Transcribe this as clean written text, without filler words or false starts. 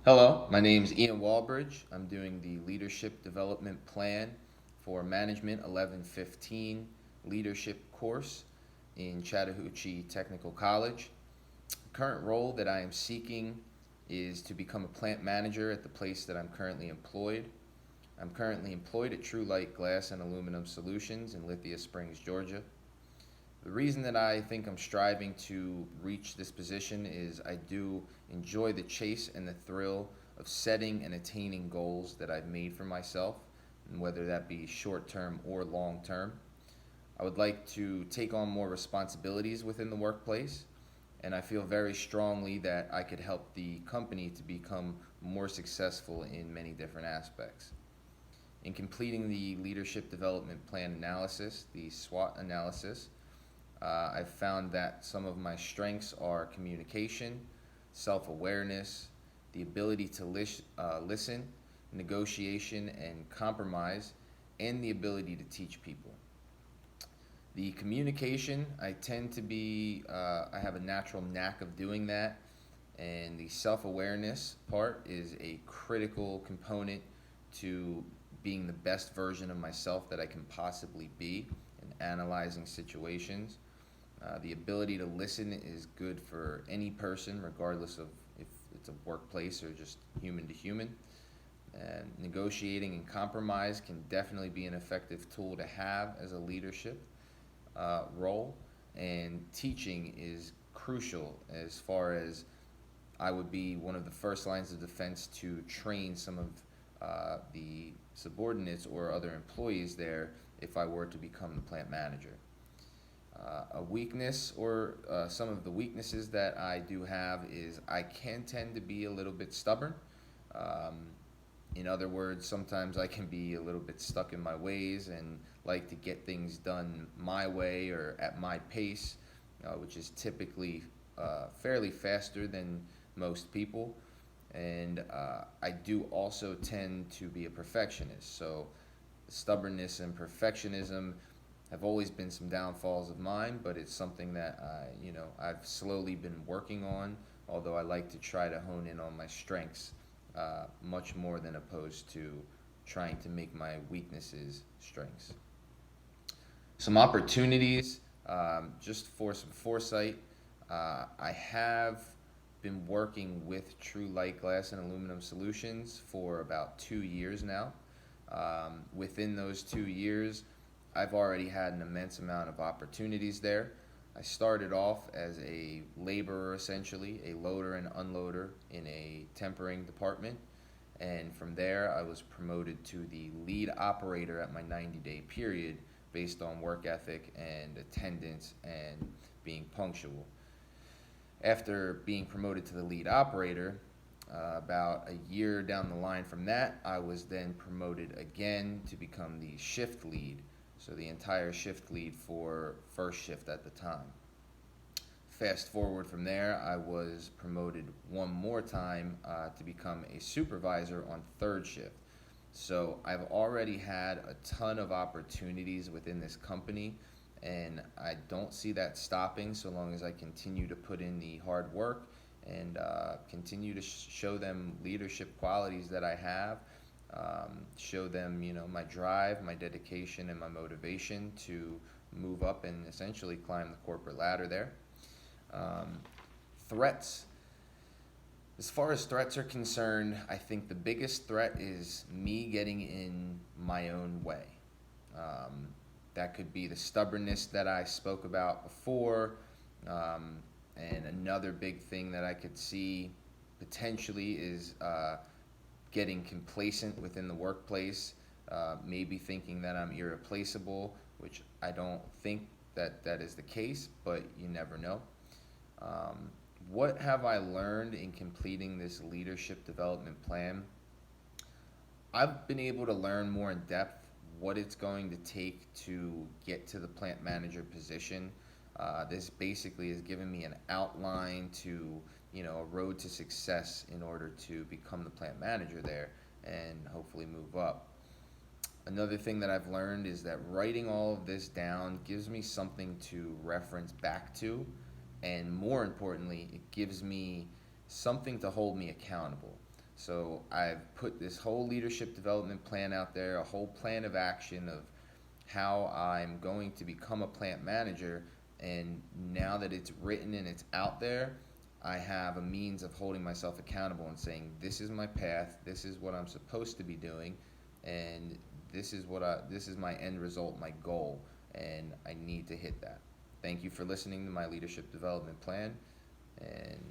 Hello, my name is Ian Walbridge. I'm doing the Leadership Development Plan for Management 1115 Leadership course in Chattahoochee Technical College. The current role that I am seeking is to become a plant manager at the place that I'm currently employed. I'm currently employed at True Light Glass and Aluminum Solutions in Lithia Springs, Georgia. The reason that I think I'm striving to reach this position is I do enjoy the chase and the thrill of setting and attaining goals that I've made for myself, and whether that be short term or long term. I would like to take on more responsibilities within the workplace, and I feel very strongly that I could help the company to become more successful in many different aspects. In completing the Leadership Development Plan analysis, the SWOT analysis, I've found that some of my strengths are communication, self awareness, the ability to listen, negotiation, and compromise, and the ability to teach people. The communication, I tend to be, I have a natural knack of doing that, and the self awareness part is a critical component to being the best version of myself that I can possibly be in analyzing situations. The ability to listen is good for any person, regardless of if it's a workplace or just human to human. And negotiating and compromise can definitely be an effective tool to have as a leadership role. And teaching is crucial as far as I would be one of the first lines of defense to train some of the subordinates or other employees there if I were to become the plant manager. A weakness or some of the weaknesses that I do have is I can tend to be a little bit stubborn. Um, in other words, sometimes I can be a little bit stuck in my ways and like to get things done my way or at my pace, which is typically fairly faster than most people. And I do also tend to be a perfectionist. So stubbornness and perfectionism have always been some downfalls of mine, but it's something that I've slowly been working on. Although I like to try to hone in on my strengths much more than opposed to trying to make my weaknesses strengths. Some opportunities, just for some foresight. I have been working with True Light Glass and Aluminum Solutions for about 2 years now. Within those 2 years, I've already had an immense amount of opportunities there. I started off as a laborer, essentially, a loader and unloader in a tempering department. And from there, I was promoted to the lead operator at my 90-day period based on work ethic and attendance and being punctual. After being promoted to the lead operator, about a year down the line from that, I was then promoted again to become the shift lead. So the entire shift lead for first shift at the time. Fast forward from there, I was promoted one more time to become a supervisor on third shift. So I've already had a ton of opportunities within this company, and I don't see that stopping so long as I continue to put in the hard work and continue to show them leadership qualities that I have. Show them, my drive, my dedication, and my motivation to move up and essentially climb the corporate ladder there. Um, Threats. As far as threats are concerned, I think the biggest threat is me getting in my own way. Um, that could be the stubbornness that I spoke about before. Um, and another big thing that I could see potentially is getting complacent within the workplace, maybe thinking that I'm irreplaceable, which I don't think that that is the case, but you never know. Um, what have I learned in completing this leadership development plan? I've been able to learn more in depth what it's going to take to get to the plant manager position. This basically has given me an outline to, a road to success in order to become the plant manager there and hopefully move up. Another thing that I've learned is that writing all of this down gives me something to reference back to, and more importantly, it gives me something to hold me accountable. So I've put this whole leadership development plan out there, a whole plan of action of how I'm going to become a plant manager. And now that it's written and it's out there, I have a means of holding myself accountable and saying, this is my path, this is what I'm supposed to be doing, and this is my end result, my goal, and I need to hit that. Thank you for listening to my leadership development plan, and